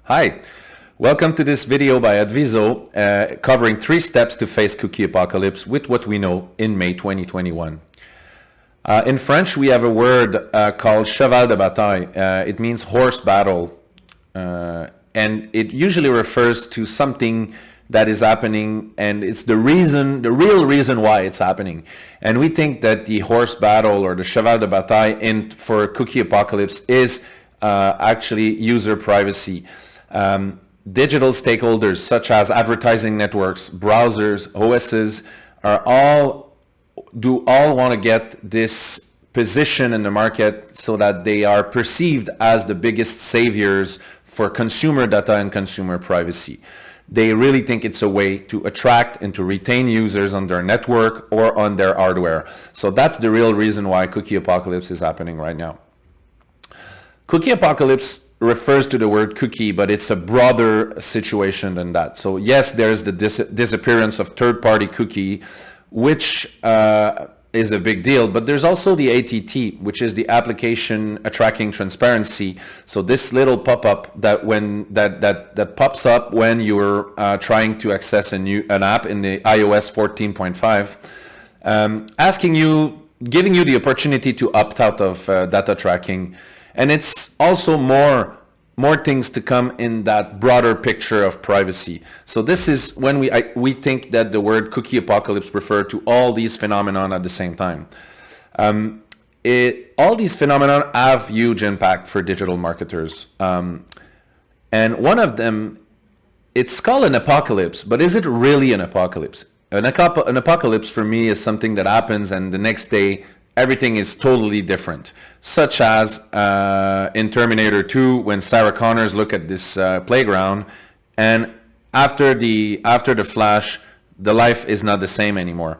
Hi, welcome to this video by Adviso covering 3 steps to face cookie apocalypse with what we know in May 2021. In French, we have a word called cheval de bataille. It means horse battle, and it usually refers to something that is happening, and it's the real reason why it's happening. And we think that the horse battle or the cheval de bataille for cookie apocalypse is actually user privacy. Digital stakeholders such as advertising networks, browsers, OSs all want to get this position in the market so that they are perceived as the biggest saviors for consumer data and consumer privacy. They really think it's a way to attract and to retain users on their network or on their hardware. So that's the real reason why cookie apocalypse is happening right now. Cookie apocalypse refers to the word cookie, but it's a broader situation than that. So yes, there's the disappearance of third-party cookie, which is a big deal, but there's also the ATT, which is the application tracking transparency. So this little pop-up that pops up when you're trying to access an app in the iOS 14.5, giving you the opportunity to opt out of data tracking. And it's also more things to come in that broader picture of privacy. So this is when we think that the word cookie apocalypse refer to all these phenomena at the same time. All these phenomena have huge impact for digital marketers. And one of them, it's called an apocalypse, but is it really an apocalypse? An apocalypse for me is something that happens and the next day everything is totally different, such as in Terminator 2 when Sarah Connors look at this playground, and after the flash, the life is not the same anymore.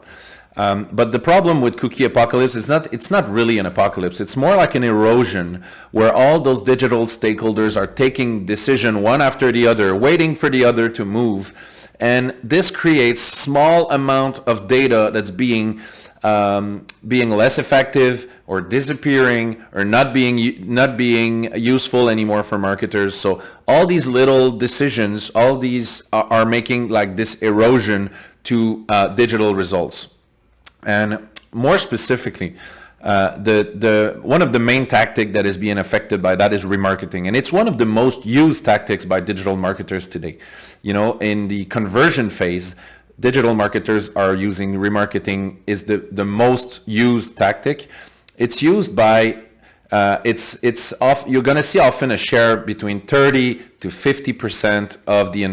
But the problem with cookie apocalypse is it's not really an apocalypse. It's more like an erosion where all those digital stakeholders are taking decision one after the other, waiting for the other to move, and this creates small amount of data that's being less effective or disappearing or not being useful anymore for marketers. So all these little decisions, all these are making like this erosion to digital results. And more specifically, one of the main tactics that is being affected by that is remarketing, and it's one of the most used tactics by digital marketers today. You know, in the conversion phase, digital marketers are using remarketing is the most used tactic. It's used by you're going to see often a share between 30 to 50% of the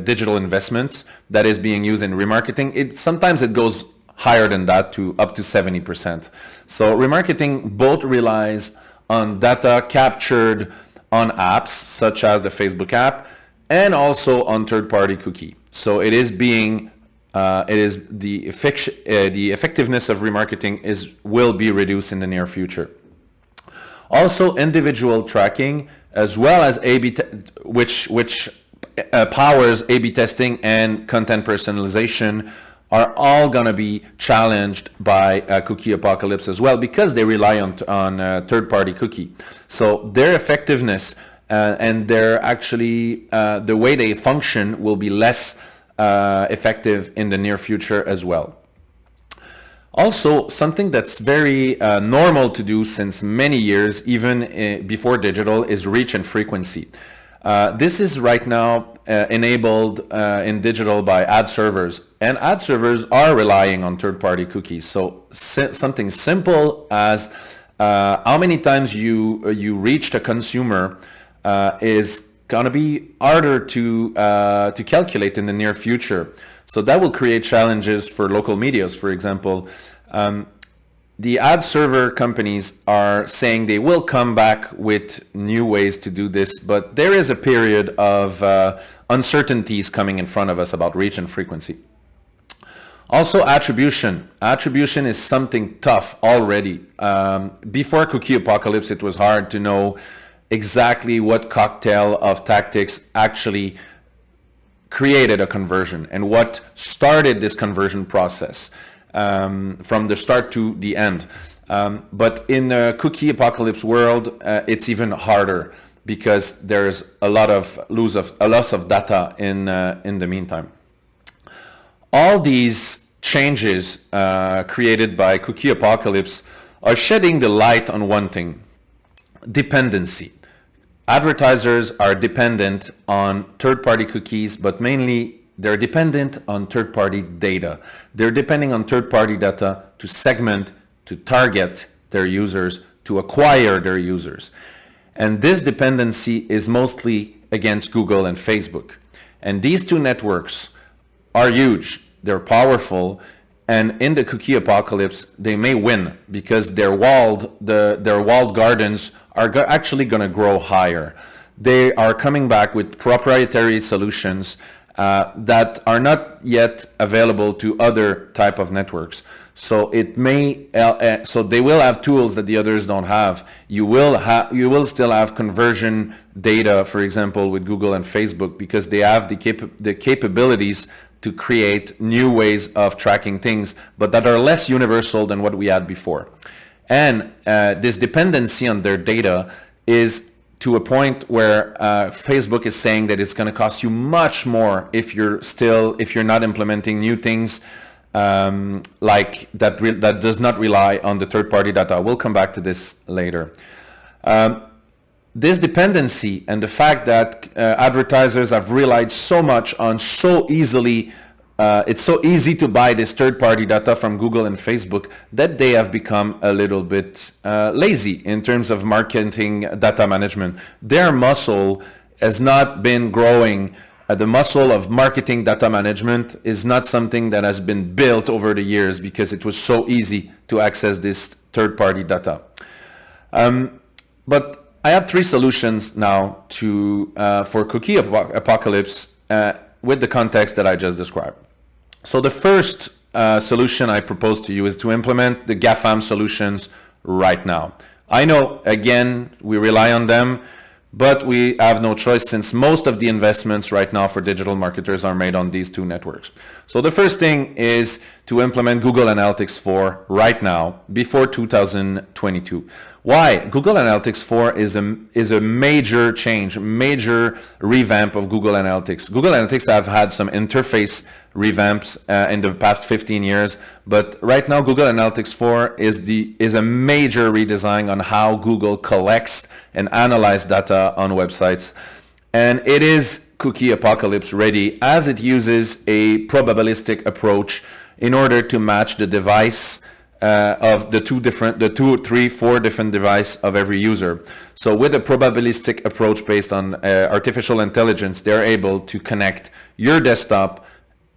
digital investments that is being used in remarketing. Sometimes it goes higher than that to up to 70%. So remarketing both relies on data captured on apps such as the Facebook app and also on third-party cookie. So the effectiveness of remarketing will be reduced in the near future. Also, individual tracking as well as A/B, which powers A/B testing and content personalization, are all going to be challenged by cookie apocalypse as well because they rely on third-party cookie. So their effectiveness and they're actually the way they function will be less effective in the near future as well. Also, something that's very normal to do since many years, even before digital, is reach and frequency. This is right now enabled in digital by ad servers, and ad servers are relying on third-party cookies. So something simple as how many times you reached a consumer is gonna be harder to calculate in the near future. So that will create challenges for local medias. For example, the ad server companies are saying they will come back with new ways to do this, but there is a period of uncertainties coming in front of us about reach and frequency. Also, attribution. Attribution is something tough already. Before cookie apocalypse, it was hard to know exactly what cocktail of tactics actually created a conversion and what started this conversion process from the start to the end. But in the cookie apocalypse world, it's even harder because there's a lot of loss of data in the meantime. All these changes created by cookie apocalypse are shedding the light on one thing: dependency. Advertisers are dependent on third-party cookies, but mainly they're dependent on third-party data. They're depending on third-party data to segment, to target their users, to acquire their users. And this dependency is mostly against Google and Facebook. And these two networks are huge, they're powerful, and in the cookie apocalypse, they may win because their walled gardens are actually going to grow higher. They are coming back with proprietary solutions that are not yet available to other type of networks. So it may, so they will have tools that the others don't have. You will still have conversion data, for example, with Google and Facebook, because they have the capabilities to create new ways of tracking things, but that are less universal than what we had before. And this dependency on their data is to a point where Facebook is saying that it's going to cost you much more if you're not implementing new things like that does not rely on the third-party data. We'll come back to this later. This dependency and the fact that advertisers have relied so much on so easily, it's so easy to buy this third-party data from Google and Facebook that they have become a little bit lazy in terms of marketing data management. Their muscle has not been growing. The muscle of marketing data management is not something that has been built over the years because it was so easy to access this third-party data. But I have three solutions now for cookie apocalypse with the context that I just described. So the first solution I propose to you is to implement the GAFAM solutions right now. I know, again, we rely on them, but we have no choice since most of the investments right now for digital marketers are made on these two networks. So the first thing is to implement Google Analytics 4 right now before 2022. Why? Google Analytics 4 is a major change, major revamp of Google Analytics. Google Analytics have had some interface revamps in the past 15 years, but right now Google Analytics 4 is a major redesign on how Google collects and analyzes data on websites. And it is cookie apocalypse ready, as it uses a probabilistic approach in order to match the device of the 2, 3, 4 different devices of every user. So with a probabilistic approach based on artificial intelligence, they're able to connect your desktop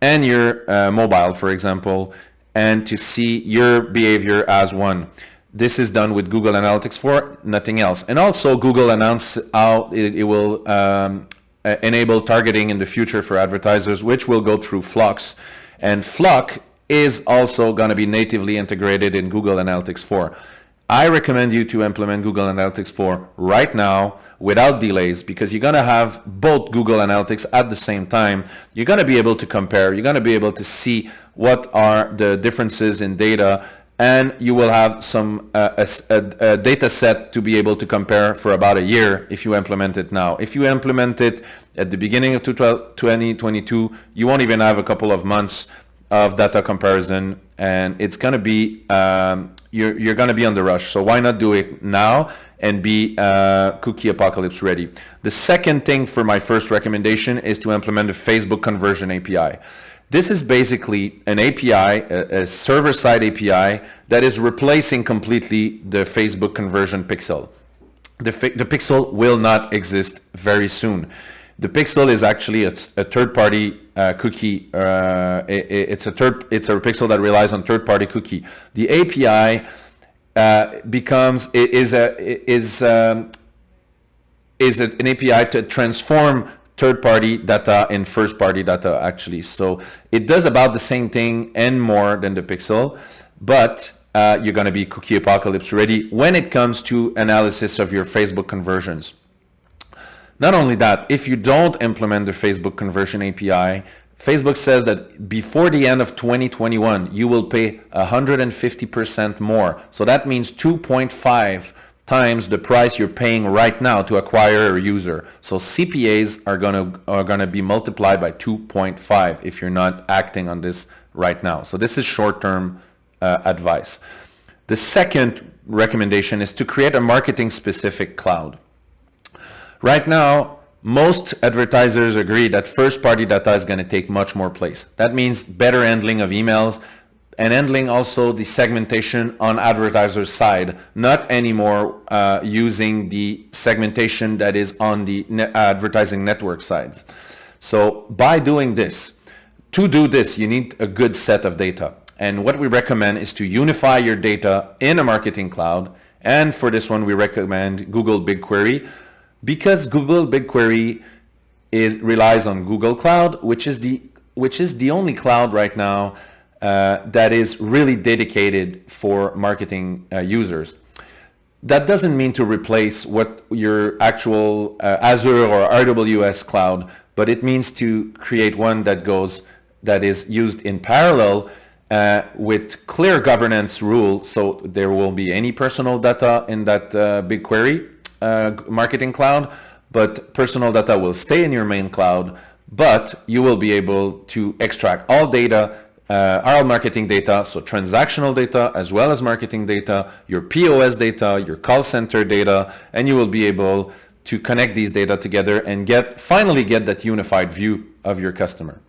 and your mobile, for example, and to see your behavior as one. This is done with Google Analytics 4, nothing else. And also Google announced how it will enable targeting in the future for advertisers, which will go through Flux. And Flux is also going to be natively integrated in Google Analytics 4. I recommend you to implement Google Analytics 4 right now without delays, because you're going to have both Google Analytics at the same time. You're going to be able to compare. You're going to be able to see what are the differences in data, and you will have some a data set to be able to compare for about a year if you implement it now. If you implement it at the beginning of 2022, you won't even have a couple of months of data comparison, and it's going to be you're going to be on the rush. So why not do it now and be cookie apocalypse ready? The second thing for my first recommendation is to implement a Facebook conversion API. This is basically an API, a server-side API that is replacing completely the Facebook conversion pixel. The pixel will not exist very soon. The pixel is actually a third-party cookie. It's a pixel that relies on third-party cookie. The API is an API to transform third-party data in first-party data, actually. So it does about the same thing and more than the pixel, but you're going to be cookie apocalypse ready when it comes to analysis of your Facebook conversions. Not only that, if you don't implement the Facebook conversion API, Facebook says that before the end of 2021, you will pay 150% more. So that means 2.5 times the price you're paying right now to acquire a user. So CPAs are gonna be multiplied by 2.5 if you're not acting on this right now. So this is short-term advice. The second recommendation is to create a marketing-specific cloud. Right now, most advertisers agree that first-party data is going to take much more place. That means better handling of emails and handling also the segmentation on advertisers' side, not anymore using the segmentation that is on the advertising network sides. So by doing this, to do this, you need a good set of data. And what we recommend is to unify your data in a marketing cloud. And for this one, we recommend Google BigQuery, because Google BigQuery relies on Google Cloud, which is the only cloud right now that is really dedicated for marketing users. That doesn't mean to replace what your actual Azure or AWS cloud, but it means to create one that is used in parallel with clear governance rules. So there will be any personal data in that BigQuery marketing cloud, but personal data will stay in your main cloud, but you will be able to extract all data, all marketing data, so transactional data as well as marketing data, your POS data, your call center data, and you will be able to connect these data together and finally get that unified view of your customer.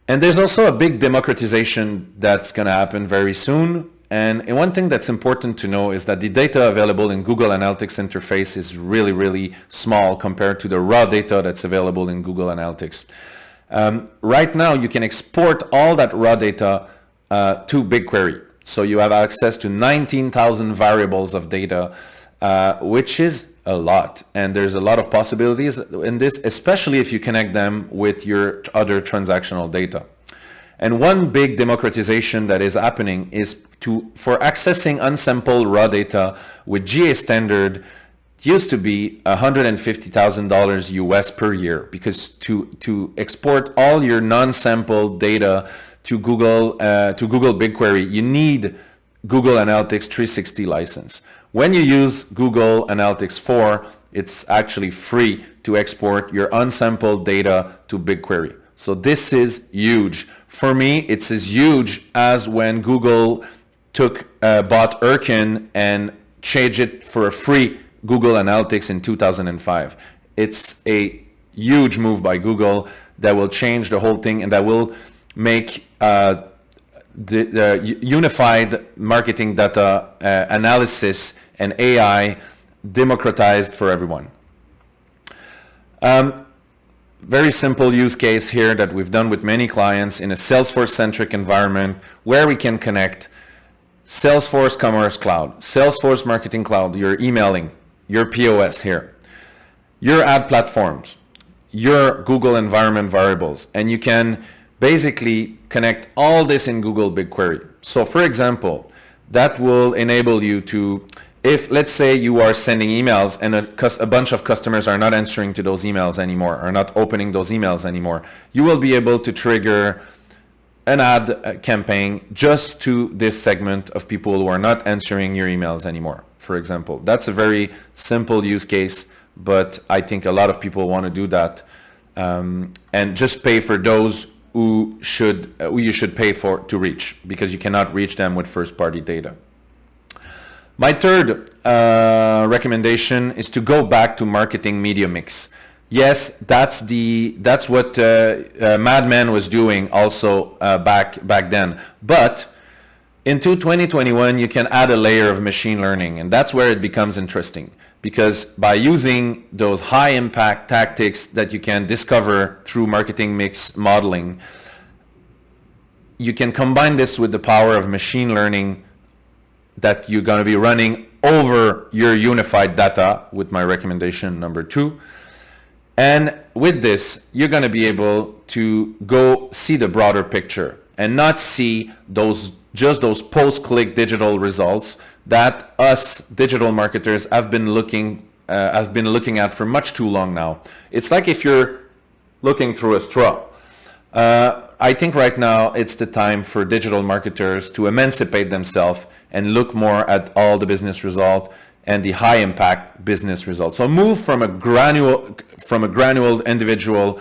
And there's also a big democratization that's going to happen very soon. And one thing that's important to know is that the data available in Google Analytics interface is really, really small compared to the raw data that's available in Google Analytics. Right now, you can export all that raw data to BigQuery. So you have access to 19,000 variables of data, which is a lot. And there's a lot of possibilities in this, especially if you connect them with your other transactional data. And one big democratization that is happening is for accessing unsampled raw data with GA standard used to be $150,000 US per year, because to export all your non-sampled data to Google BigQuery, you need Google Analytics 360 license. When you use Google Analytics 4, it's actually free to export your unsampled data to BigQuery. So this is huge. For me, it's as huge as when Google bought Erkin and changed it for a free Google Analytics in 2005. It's a huge move by Google that will change the whole thing, and that will make the unified marketing data analysis and AI democratized for everyone. Very simple use case here that we've done with many clients in a Salesforce-centric environment, where we can connect Salesforce Commerce Cloud, Salesforce Marketing Cloud, your emailing, your POS here, your ad platforms, your Google environment variables, and you can basically connect all this in Google BigQuery. So for example, that will enable you to, if let's say you are sending emails and a bunch of customers are not answering to those emails anymore, are not opening those emails anymore, you will be able to trigger an ad campaign just to this segment of people who are not answering your emails anymore, for example. That's a very simple use case, but I think a lot of people want to do that, and just pay for those who you should pay for to reach, because you cannot reach them with first-party data. My third recommendation is to go back to marketing media mix. Yes, that's what Mad Men was doing also back then. But into 2021, you can add a layer of machine learning, and that's where it becomes interesting. Because by using those high impact tactics that you can discover through marketing mix modeling, you can combine this with the power of machine learning that you're going to be running over your unified data, with my recommendation number 2. And with this, you're going to be able to go see the broader picture and not see just those post-click digital results that us digital marketers have been looking at for much too long now. It's like if you're looking through a straw. I think right now it's the time for digital marketers to emancipate themselves and look more at all the business result and the high impact business results. So move from a granular individual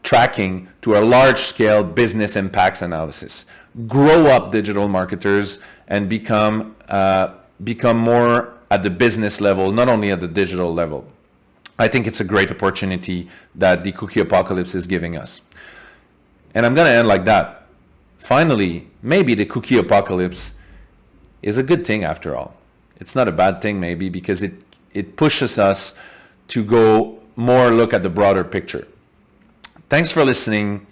tracking to a large scale business impacts analysis. Grow up digital marketers and become more at the business level, not only at the digital level. I think it's a great opportunity that the cookie apocalypse is giving us. And I'm going to end like that. Finally, maybe the cookie apocalypse is a good thing after all. It's not a bad thing maybe, because it pushes us to go more look at the broader picture. Thanks for listening.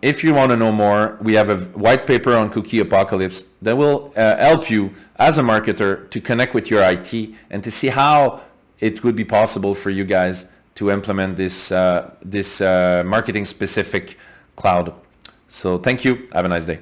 If you want to know more, we have a white paper on cookie apocalypse that will help you as a marketer to connect with your IT and to see how it would be possible for you guys to implement this marketing specific cloud. So thank you. Have a nice day.